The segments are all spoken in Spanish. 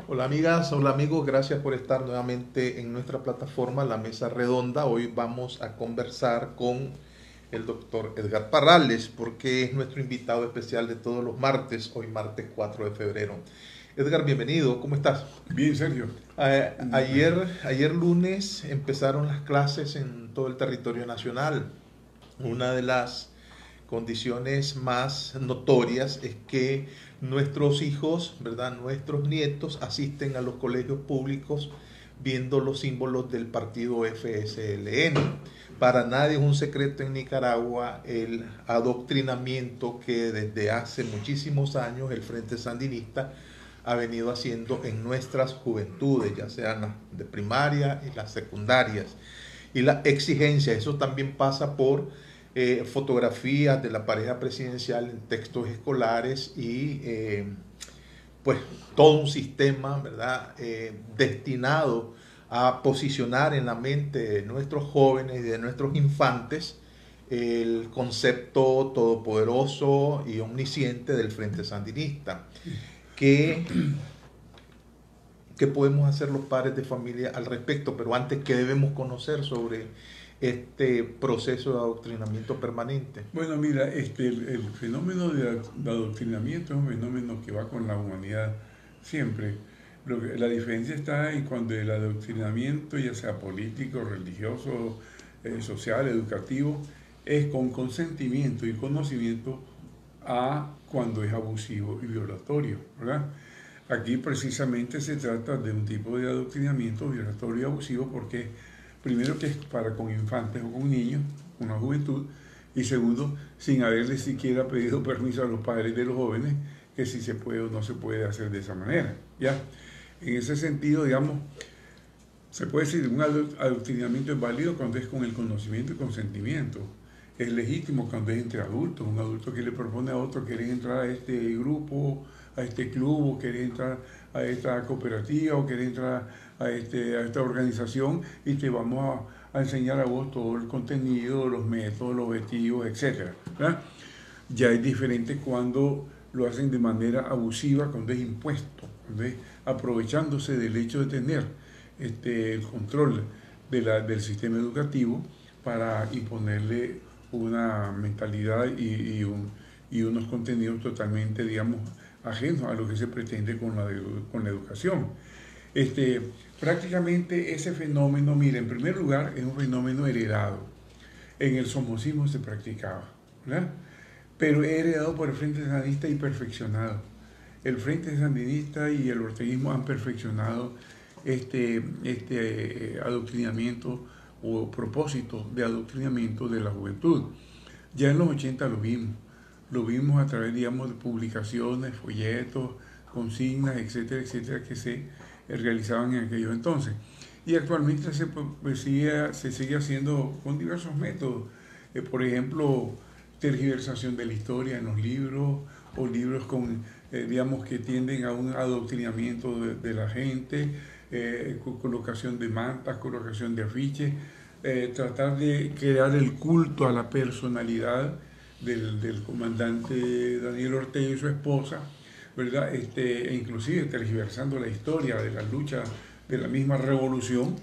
Hola amigas, hola amigos, gracias por estar nuevamente en nuestra plataforma La Mesa Redonda. Hoy vamos a conversar con el doctor Edgar Parrales porque es nuestro invitado especial de todos los martes, hoy martes 4 de febrero. Edgar, bienvenido, ¿cómo estás? Bien, Sergio. Ayer lunes empezaron las clases en todo el territorio nacional. Una de las condiciones más notorias es que nuestros hijos, ¿verdad? Nuestros nietos asisten a los colegios públicos viendo los símbolos del partido FSLN. Para nadie es un secreto en Nicaragua el adoctrinamiento que desde hace muchísimos años el Frente Sandinista ha venido haciendo en nuestras juventudes, ya sean las de primaria y las secundarias. Y la exigencia, eso también pasa por fotografías de la pareja presidencial en textos escolares y pues todo un sistema, ¿verdad? Destinado a posicionar en la mente de nuestros jóvenes y de nuestros infantes el concepto todopoderoso y omnisciente del Frente Sandinista. Que ¿Qué podemos hacer los padres de familia al respecto? Pero antes, ¿qué debemos conocer sobre este proceso de adoctrinamiento permanente? Bueno, mira, el fenómeno de adoctrinamiento es un fenómeno que va con la humanidad siempre. La diferencia está en cuando el adoctrinamiento, ya sea político, religioso, social, educativo, es con consentimiento y conocimiento a cuando es abusivo y violatorio, ¿verdad? Aquí precisamente se trata de un tipo de adoctrinamiento violatorio y abusivo porque primero que es para con infantes o con niños, una juventud, y segundo, sin haberle siquiera pedido permiso a los padres de los jóvenes, que si se puede o no se puede hacer de esa manera, ¿ya? En ese sentido, digamos, se puede decir un adoctrinamiento es válido cuando es con el conocimiento y consentimiento. Es legítimo cuando es entre adultos, un adulto que le propone a otro querer entrar a este grupo, a este club, o querer entrar a esta cooperativa, o querer entrar a esta organización y te vamos a enseñar a vos todo el contenido, los métodos, los objetivos, etc. ¿verdad? Ya es diferente cuando lo hacen de manera abusiva, cuando es impuesto, cuando es aprovechándose del hecho de tener el control del sistema educativo para imponerle una mentalidad y unos contenidos totalmente, digamos, ajenos a lo que se pretende con la educación. Este, Prácticamente ese fenómeno, mira, en primer lugar, es un fenómeno heredado. En el somocismo se practicaba, ¿verdad? Pero heredado por el Frente Sandinista y perfeccionado. El Frente Sandinista y el orteguismo han perfeccionado adoctrinamiento o propósito de adoctrinamiento de la juventud. Ya en los 80 lo vimos a través, digamos, de publicaciones, folletos, consignas, etcétera, etcétera, que se realizaban en aquellos entonces. Y actualmente se sigue haciendo con diversos métodos. Por ejemplo, tergiversación de la historia en los libros, o libros digamos, que tienden a un adoctrinamiento de la gente, colocación de mantas, colocación de afiches, tratar de crear el culto a la personalidad del comandante Daniel Ortega y su esposa, ¿verdad? E inclusive tergiversando la historia de la lucha de la misma revolución,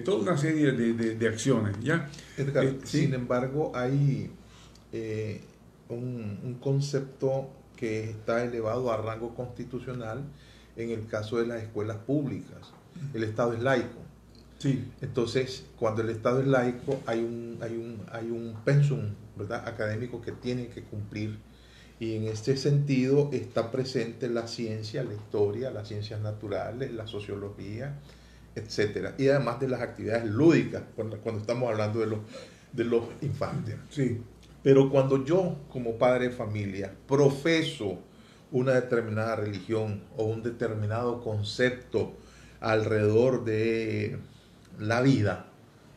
toda una serie de acciones, ¿ya? Edgar, sin Sí, embargo, hay un concepto que está elevado a rango constitucional en el caso de las escuelas públicas. El Estado es laico. sí, Entonces, cuando el Estado es laico, hay un pensum, ¿verdad?, académico que tiene que cumplir. Y en este sentido está presente la ciencia, la historia, las ciencias naturales, la sociología, etcétera. Y además de las actividades lúdicas, cuando estamos hablando de los infantes. sí. Pero cuando yo, como padre de familia, profeso una determinada religión o un determinado concepto alrededor de la vida,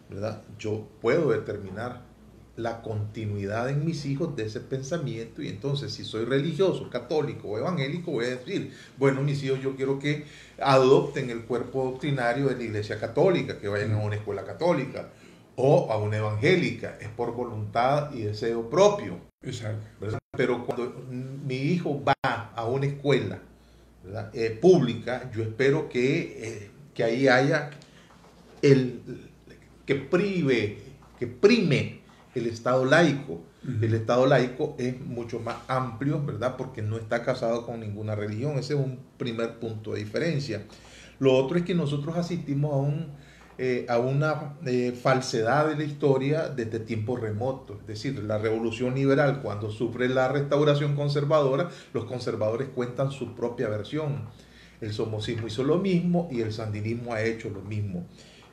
¿verdad? Yo puedo determinar la continuidad en mis hijos de ese pensamiento, y entonces si soy religioso, católico o evangélico, voy a decir, bueno, mis hijos, yo quiero que adopten el cuerpo doctrinario de la iglesia católica, que vayan a una escuela católica o a una evangélica, es por voluntad y deseo propio, Exacto. ¿verdad? Pero cuando mi hijo va a una escuela, ¿verdad? Pública, yo espero que ahí haya que prime el Estado laico. El Estado laico es mucho más amplio, ¿verdad? Porque no está casado con ninguna religión. Ese es un primer punto de diferencia. Lo otro es que nosotros asistimos a una falsedad de la historia desde tiempos remotos. Es decir, la revolución liberal, cuando sufre la restauración conservadora, los conservadores cuentan su propia versión. El somocismo hizo lo mismo y el sandinismo ha hecho lo mismo.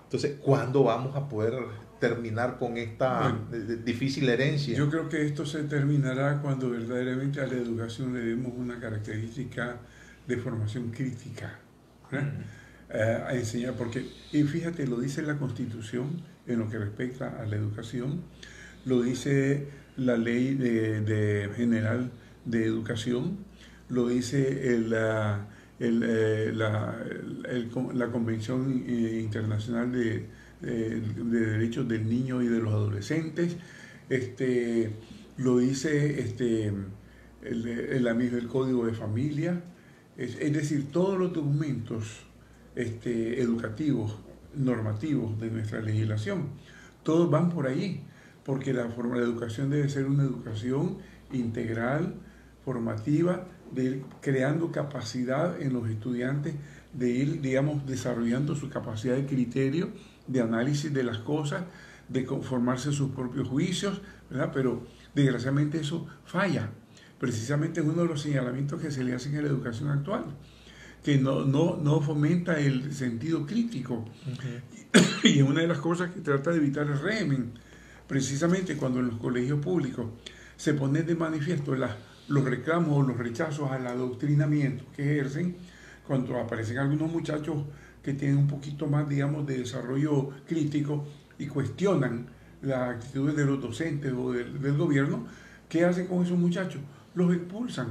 Entonces, ¿cuándo vamos a poder terminar con esta difícil herencia? Yo creo que esto se terminará cuando verdaderamente a la educación le demos una característica de formación crítica, a enseñar, porque, y fíjate, lo dice la Constitución en lo que respecta a la educación, lo dice la Ley General de Educación, lo dice la Convención Internacional de Derechos del Niño y de los Adolescentes, lo dice el Código de Familia, es decir, todos los documentos educativos, normativos de nuestra legislación, todos van por ahí, porque la educación debe ser una educación integral, formativa, de ir creando capacidad en los estudiantes, de ir, digamos, desarrollando su capacidad de criterio, de análisis de las cosas, de formarse sus propios juicios, ¿verdad? Pero desgraciadamente eso falla. Precisamente es uno de los señalamientos que se le hacen a la educación actual, que no fomenta el sentido crítico. Y es una de las cosas que trata de evitar el régimen. Precisamente cuando en los colegios públicos se ponen de manifiesto los reclamos o los rechazos al adoctrinamiento que ejercen, cuando aparecen algunos muchachos que tienen un poquito más, digamos, de desarrollo crítico y cuestionan las actitudes de los docentes o del gobierno, ¿qué hacen con esos muchachos? Los expulsan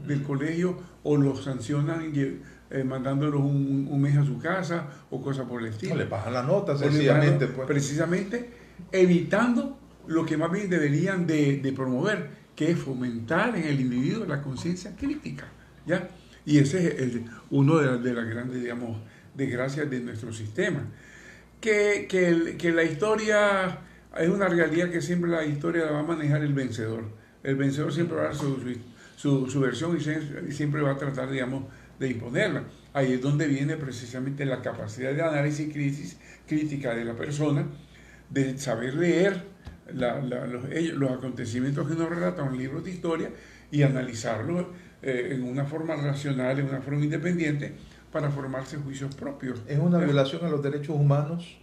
del colegio o los sancionan mandándolos un mes a su casa o cosas por el estilo. No, le bajan la nota, sencillamente. Precisamente evitando lo que más bien deberían de promover, que es fomentar en el individuo la conciencia crítica, ¿ya? Y ese es uno de las grandes, digamos, desgracias de nuestro sistema. Que la historia es una realidad que siempre la historia la va a manejar el vencedor. El vencedor siempre va a dar su versión y siempre va a tratar, digamos, de imponerla. Ahí es donde viene precisamente la capacidad de análisis crítica de la persona, de saber leer los acontecimientos que nos relatan los libros de historia y analizarlos en una forma racional, en una forma independiente, para formarse juicios propios. Es una violación a los derechos humanos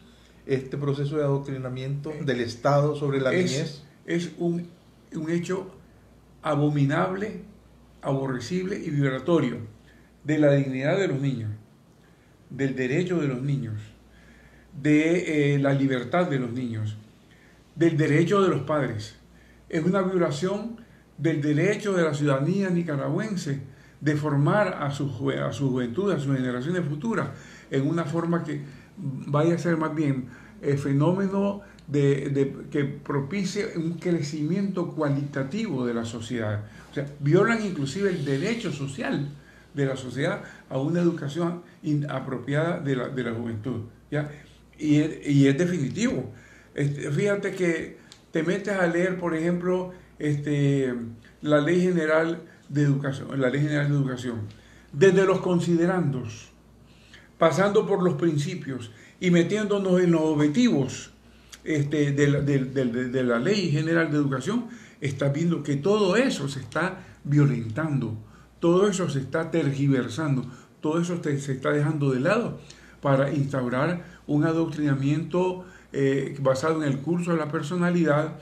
este proceso de adoctrinamiento del Estado sobre la niñez. Es un hecho abominable, aborrecible y violatorio de la dignidad de los niños, del derecho de los niños, de la libertad de los niños, del derecho de los padres. Es una violación del derecho de la ciudadanía nicaragüense de formar a su juventud, a sus generaciones futuras, en una forma que vaya a ser más bien el fenómeno que propicie un crecimiento cualitativo de la sociedad. O sea, violan inclusive el derecho social de la sociedad a una educación apropiada de la juventud, ¿ya? Y es definitivo. Fíjate que te metes a leer, por ejemplo, la Ley General de Educación, desde los considerandos, pasando por los principios y metiéndonos en los objetivos de la Ley General de Educación, estás viendo que todo eso se está violentando, todo eso se está tergiversando, todo eso se está dejando de lado para instaurar un adoctrinamiento basado en el curso de la personalidad,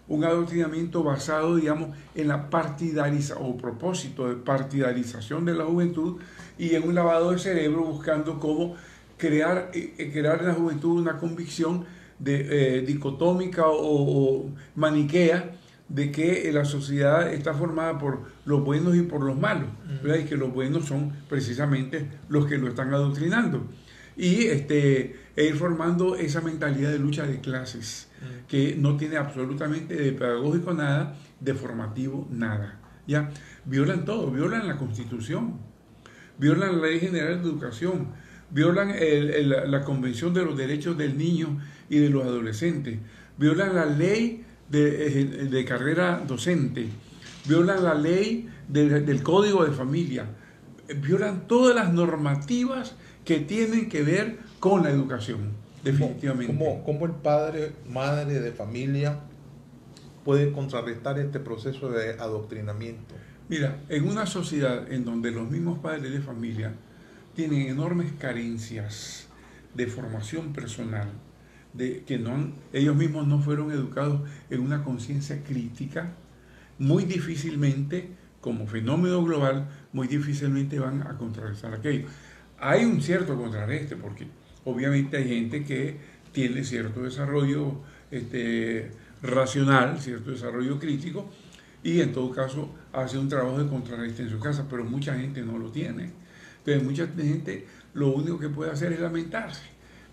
un adoctrinamiento basado, digamos, en la propósito de partidarización de la juventud y en un lavado de cerebro buscando cómo crear en la juventud una convicción dicotómica o maniquea de que la sociedad está formada por los buenos y por los malos, ¿verdad? Y que los buenos son precisamente los que lo están adoctrinando. Y ir formando esa mentalidad de lucha de clases que no tiene absolutamente de pedagógico nada, de formativo nada. ¿Ya? Violan todo, violan la Constitución, violan la Ley General de Educación, violan la Convención de los Derechos del Niño y de los Adolescentes, violan la ley de carrera docente, violan la ley del Código de Familia, violan todas las normativas que tienen que ver con la educación, definitivamente. ¿Cómo el padre, madre de familia puede contrarrestar este proceso de adoctrinamiento? Mira, en una sociedad en donde los mismos padres de familia tienen enormes carencias de formación personal, de que ellos mismos no fueron educados en una conciencia crítica, muy difícilmente, como fenómeno global, muy difícilmente van a contrarrestar aquello. Hay un cierto contrarreste, porque obviamente hay gente que tiene cierto desarrollo racional, cierto desarrollo crítico, y en todo caso hace un trabajo de contrarreste en su casa, pero mucha gente no lo tiene. Entonces mucha gente lo único que puede hacer es lamentarse.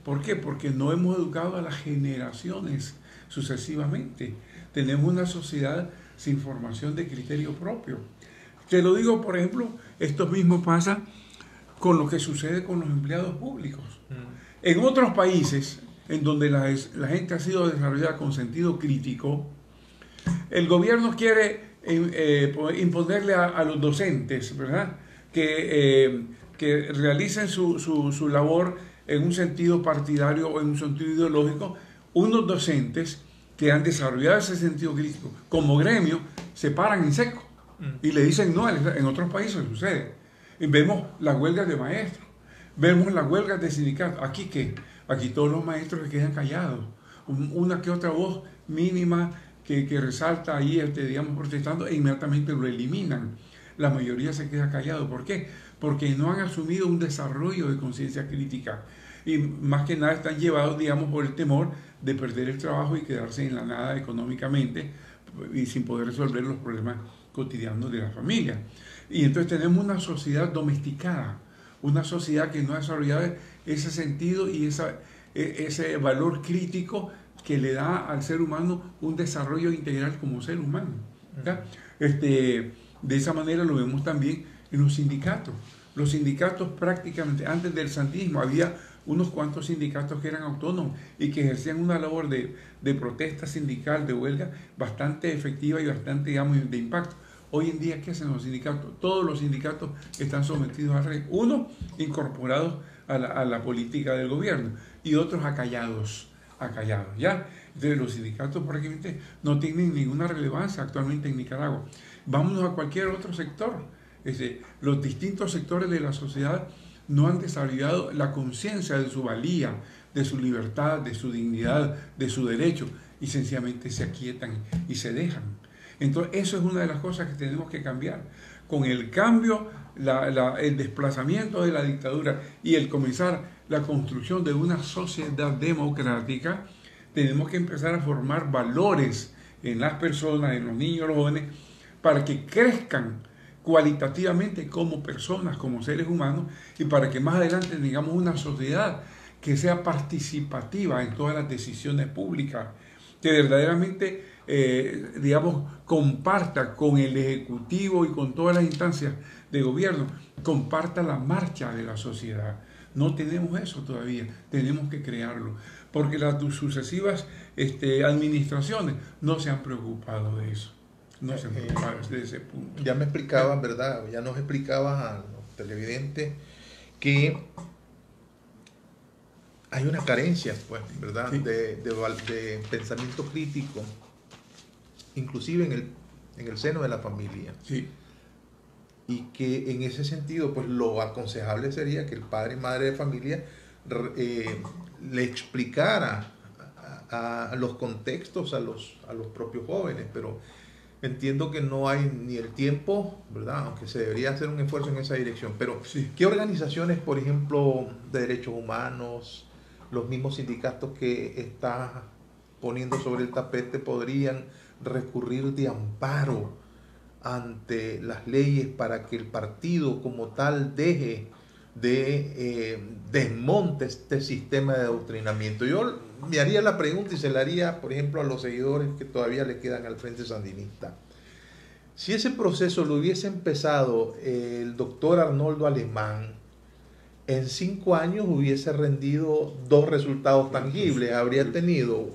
¿Por qué? Porque no hemos educado a las generaciones sucesivamente. Tenemos una sociedad sin formación de criterio propio. Te lo digo, por ejemplo, esto mismo pasa con lo que sucede con los empleados públicos. En otros países, en donde la gente ha sido desarrollada con sentido crítico, el gobierno quiere imponerle a los docentes, ¿verdad?, que realicen su labor en un sentido partidario o en un sentido ideológico. Unos docentes que han desarrollado ese sentido crítico como gremio se paran en seco y le dicen no. En otros países sucede. Y vemos las huelgas de maestros, vemos las huelgas de sindicatos. ¿Aquí qué? Aquí todos los maestros se quedan callados. Una que otra voz mínima que resalta ahí, digamos, protestando, e inmediatamente lo eliminan. La mayoría se queda callado. ¿Por qué? Porque no han asumido un desarrollo de conciencia crítica. Y más que nada están llevados, digamos, por el temor de perder el trabajo y quedarse en la nada económicamente y sin poder resolver los problemas cotidianos de la familia. Y entonces tenemos una sociedad domesticada, una sociedad que no ha desarrollado ese sentido y ese valor crítico que le da al ser humano un desarrollo integral como ser humano. De esa manera lo vemos también en los sindicatos. Los sindicatos prácticamente, antes del santismo, había unos cuantos sindicatos que eran autónomos y que ejercían una labor de protesta sindical, de huelga, bastante efectiva y bastante, digamos, de impacto. Hoy en día, ¿qué hacen los sindicatos? Todos los sindicatos están sometidos a reglas. Unos incorporados a la política del gobierno y otros acallados, ¿ya? Entonces los sindicatos prácticamente no tienen ninguna relevancia actualmente en Nicaragua. Vámonos a cualquier otro sector. Los distintos sectores de la sociedad no han desarrollado la conciencia de su valía, de su libertad, de su dignidad, de su derecho, y sencillamente se aquietan y se dejan. Entonces, eso es una de las cosas que tenemos que cambiar. Con el cambio, el desplazamiento de la dictadura y el comenzar la construcción de una sociedad democrática, tenemos que empezar a formar valores en las personas, en los niños, los jóvenes, para que crezcan cualitativamente como personas, como seres humanos, y para que más adelante tengamos una sociedad que sea participativa en todas las decisiones públicas, que verdaderamente, digamos, comparta con el Ejecutivo y con todas las instancias de gobierno, comparta la marcha de la sociedad. No tenemos eso todavía, tenemos que crearlo, porque las sucesivas administraciones no se han preocupado de eso. No se me de ese punto. Ya me explicabas, ¿verdad? Ya nos explicabas a los televidentes que hay una carencia, pues, ¿verdad? Sí. De pensamiento crítico, inclusive en el seno de la familia. Sí. Y que en ese sentido, pues lo aconsejable sería que el padre y madre de familia le explicara a los contextos a los propios jóvenes, pero entiendo que no hay ni el tiempo, ¿verdad? Aunque se debería hacer un esfuerzo en esa dirección. Pero, sí. ¿Qué organizaciones, por ejemplo, de derechos humanos, los mismos sindicatos que está poniendo sobre el tapete, podrían recurrir de amparo ante las leyes para que el partido como tal desmonte este sistema de adoctrinamiento? Yo me haría la pregunta y se la haría, por ejemplo, a los seguidores que todavía le quedan al Frente Sandinista. Si ese proceso lo hubiese empezado el doctor Arnoldo Alemán, en 5 años hubiese rendido 2 resultados tangibles. Habría tenido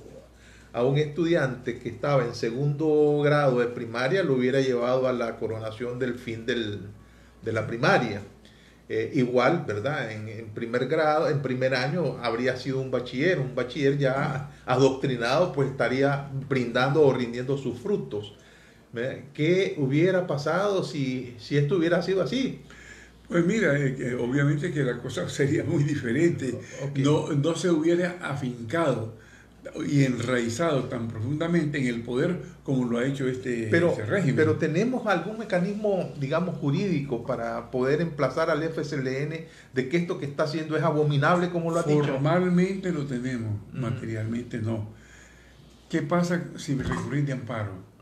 a un estudiante que estaba en segundo grado de primaria, lo hubiera llevado a la coronación del fin de la primaria. Igual, ¿verdad? En primer grado, en primer año habría sido un bachiller ya adoctrinado, pues estaría brindando o rindiendo sus frutos. ¿Verdad? ¿Qué hubiera pasado si esto hubiera sido así? Pues mira, obviamente que la cosa sería muy diferente. Okay. No se hubiera afincado y enraizado tan profundamente en el poder como lo ha hecho este régimen. Pero tenemos algún mecanismo, digamos, jurídico para poder emplazar al FSLN de que esto que está haciendo es abominable, como lo ha dicho. Formalmente lo tenemos, materialmente no. ¿Qué pasa si recurrir de amparo?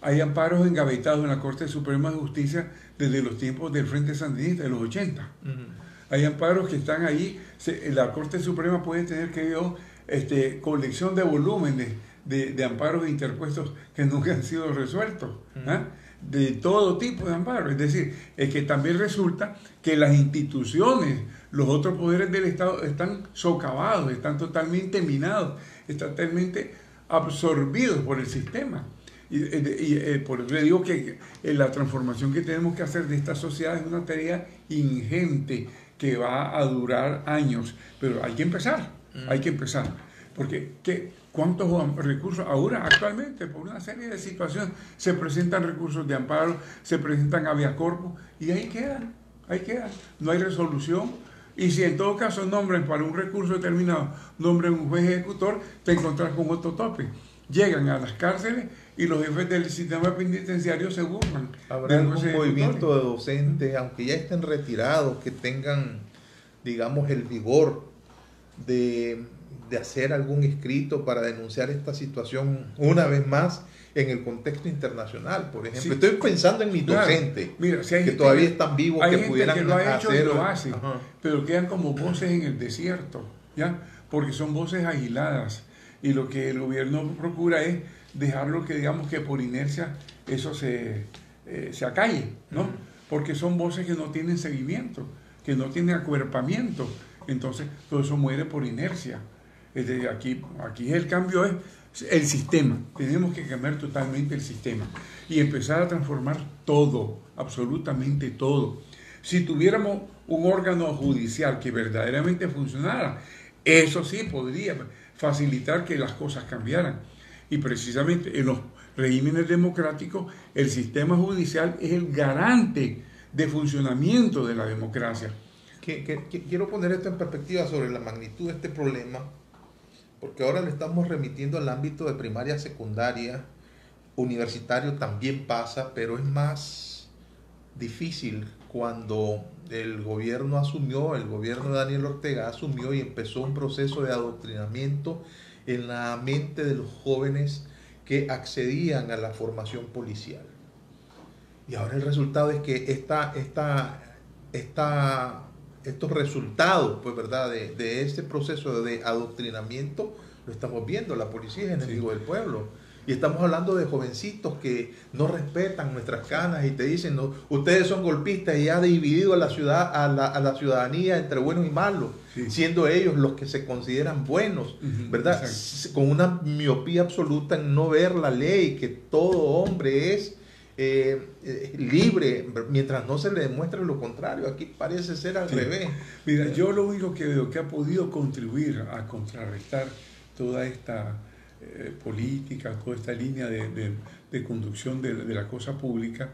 Hay amparos engavetados en la Corte Suprema de Justicia desde los tiempos del Frente Sandinista, de los 80. Hay amparos que están ahí. La Corte Suprema puede tener colección de volúmenes de amparos interpuestos que nunca han sido resueltos, de todo tipo de amparos. Es decir, es que también resulta que las instituciones, los otros poderes del Estado están socavados, están totalmente minados, están totalmente absorbidos por el sistema. Y por eso le digo que la transformación que tenemos que hacer de esta sociedad es una tarea ingente que va a durar años, pero hay que empezar. Hay que empezar, porque ¿cuántos recursos ahora actualmente por una serie de situaciones se presentan recursos de amparo, se presentan habeas corpus y ahí quedan, no hay resolución? Y si en todo caso nombran para un recurso determinado, nombran un juez ejecutor, te encontrás con otro tope. Llegan a las cárceles y los jefes del sistema penitenciario se burlan. Habrá algún movimiento de docentes, aunque ya estén retirados, que tengan, digamos, el vigor de hacer algún escrito para denunciar esta situación una vez más en el contexto internacional, por ejemplo. Sí. Estoy pensando en mis docentes, mira, si hay que todavía están vivos, hay que gente pudieran que lo ha hecho hacerlo. Y lo hace, pero quedan como voces en el desierto, ¿ya? Porque son voces agiladas, y lo que el gobierno procura es dejarlo que, digamos, que por inercia eso se acalle, ¿no? Porque son voces que no tienen seguimiento, que no tienen acuerpamiento. Entonces, todo eso muere por inercia. Aquí el cambio es el sistema. Tenemos que cambiar totalmente el sistema y empezar a transformar todo, absolutamente todo. Si tuviéramos un órgano judicial que verdaderamente funcionara, eso sí podría facilitar que las cosas cambiaran. Y precisamente en los regímenes democráticos, el sistema judicial es el garante de funcionamiento de la democracia. Quiero poner esto en perspectiva sobre la magnitud de este problema, porque ahora lo estamos remitiendo al ámbito de primaria, secundaria, universitario también pasa, pero es más difícil cuando el gobierno de Daniel Ortega asumió y empezó un proceso de adoctrinamiento en la mente de los jóvenes que accedían a la formación policial. Y ahora el resultado es que estos resultados, pues, ¿verdad?, de este proceso de adoctrinamiento lo estamos viendo. La policía es enemigo del pueblo. Y estamos hablando de jovencitos que no respetan nuestras canas y te dicen, no, ustedes son golpistas, y ha dividido a la ciudadanía entre buenos y malos, siendo ellos los que se consideran buenos, ¿verdad? Con una miopía absoluta en no ver la ley, que todo hombre es libre, mientras no se le demuestre lo contrario. Aquí parece ser al revés. Mira, yo lo único que veo que ha podido contribuir a contrarrestar toda esta política, toda esta línea de conducción de la cosa pública,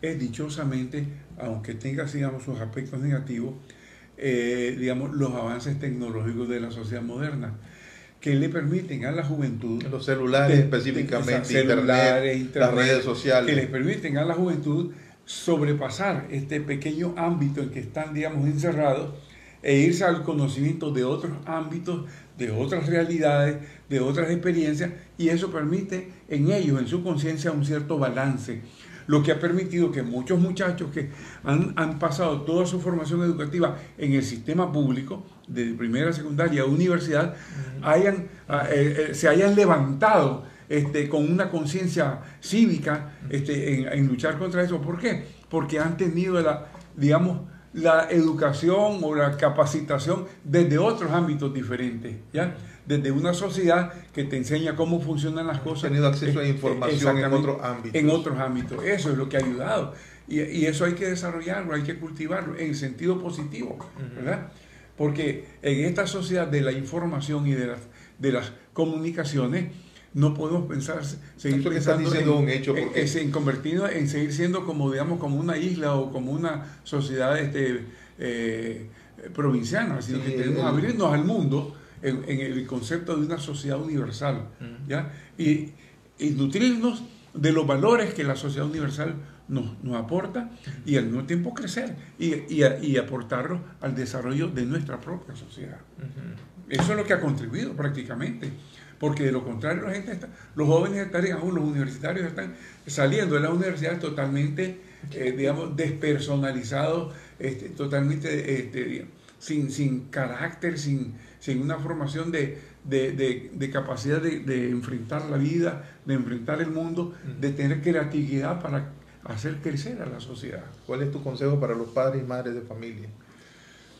es dichosamente, aunque tenga, digamos, sus aspectos negativos, digamos, los avances tecnológicos de la sociedad moderna, que le permiten a la juventud, los celulares específicamente, internet, las redes sociales, que les permiten a la juventud sobrepasar este pequeño ámbito en que están, digamos, encerrados, e irse al conocimiento de otros ámbitos, de otras realidades, de otras experiencias, y eso permite en ellos, en su conciencia, un cierto balance, lo que ha permitido que muchos muchachos que han pasado toda su formación educativa en el sistema público, de primera, secundaria, universidad, se hayan levantado con una conciencia cívica en luchar contra eso. ¿Por qué? Porque han tenido la educación o la capacitación desde otros ámbitos diferentes, ¿ya? Desde una sociedad que te enseña cómo funcionan las cosas. Han tenido acceso a información en otros ámbitos. En otros ámbitos. Eso es lo que ha ayudado. Y eso hay que desarrollarlo, hay que cultivarlo en sentido positivo, ¿verdad? Porque en esta sociedad de la información y de las comunicaciones, no podemos seguir pensando en seguir siendo como una isla o como una sociedad provinciana, sino que tenemos que abrirnos al mundo en el concepto de una sociedad universal, ¿ya? Y nutrirnos de los valores que la sociedad universal nos aporta y al mismo tiempo crecer y aportarlos al desarrollo de nuestra propia sociedad. Eso es lo que ha contribuido prácticamente, porque de lo contrario los jóvenes los universitarios están saliendo de las universidades totalmente, despersonalizados, totalmente sin carácter, sin una formación de capacidad de enfrentar la vida, de enfrentar el mundo, de tener creatividad para hacer crecer a la sociedad. ¿Cuál es tu consejo para los padres y madres de familia?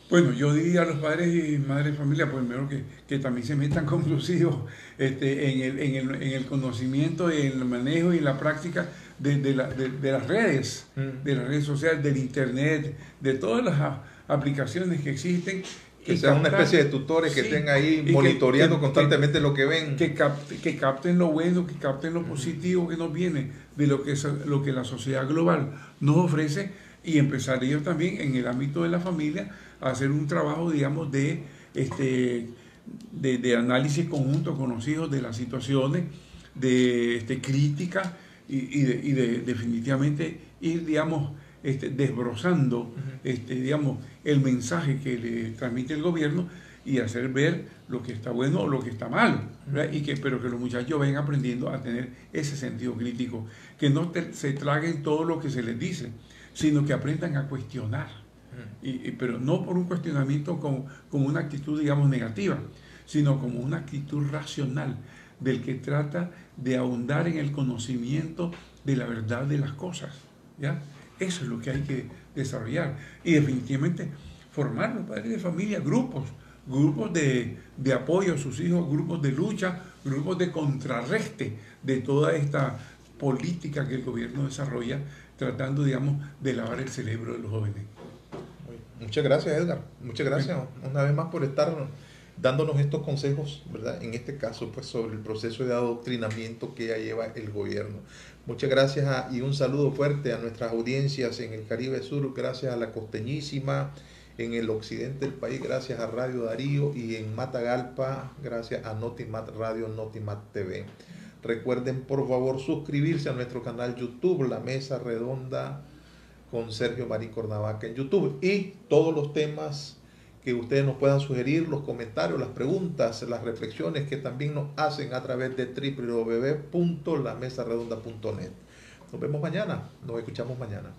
Bueno, yo diría a los padres y madres de familia, pues primero que también se metan con sus hijos en el conocimiento, en el manejo y en la práctica de las redes, de las redes sociales, del internet, de todas las aplicaciones que existen. Que sean una especie de tutores que estén ahí monitoreando constantemente lo que ven. Que capten lo bueno, que capten lo positivo que nos viene de lo que la sociedad global nos ofrece, y empezar ellos también en el ámbito de la familia a hacer un trabajo, digamos, de análisis conjunto con los hijos de las situaciones, de crítica y definitivamente ir, digamos, desbrozando el mensaje que le transmite el gobierno y hacer ver lo que está bueno o lo que está mal, ¿verdad? Pero que los muchachos vayan aprendiendo a tener ese sentido crítico, que no se traguen todo lo que se les dice, sino que aprendan a cuestionar, pero no por un cuestionamiento como una actitud, digamos, negativa, sino como una actitud racional del que trata de ahondar en el conocimiento de la verdad de las cosas, ¿ya? Eso es lo que hay que desarrollar. Y definitivamente formar los padres de familia, grupos de apoyo a sus hijos, grupos de lucha, grupos de contrarreste de toda esta política que el gobierno desarrolla, tratando, digamos, de lavar el cerebro de los jóvenes. Muchas gracias, Edgar. Muchas gracias una vez más por estar dándonos estos consejos, ¿verdad? En este caso, pues, sobre el proceso de adoctrinamiento que ya lleva el gobierno. Muchas gracias y un saludo fuerte a nuestras audiencias en el Caribe Sur, gracias a la Costeñísima, en el occidente del país, gracias a Radio Darío, y en Matagalpa, gracias a Notimat Radio, Notimat TV. Recuerden, por favor, suscribirse a nuestro canal YouTube, La Mesa Redonda con Sergio Marín Cornavaca en YouTube, y todos los temas que ustedes nos puedan sugerir, los comentarios, las preguntas, las reflexiones que también nos hacen a través de www.lamesaredonda.net. Nos vemos mañana, nos escuchamos mañana.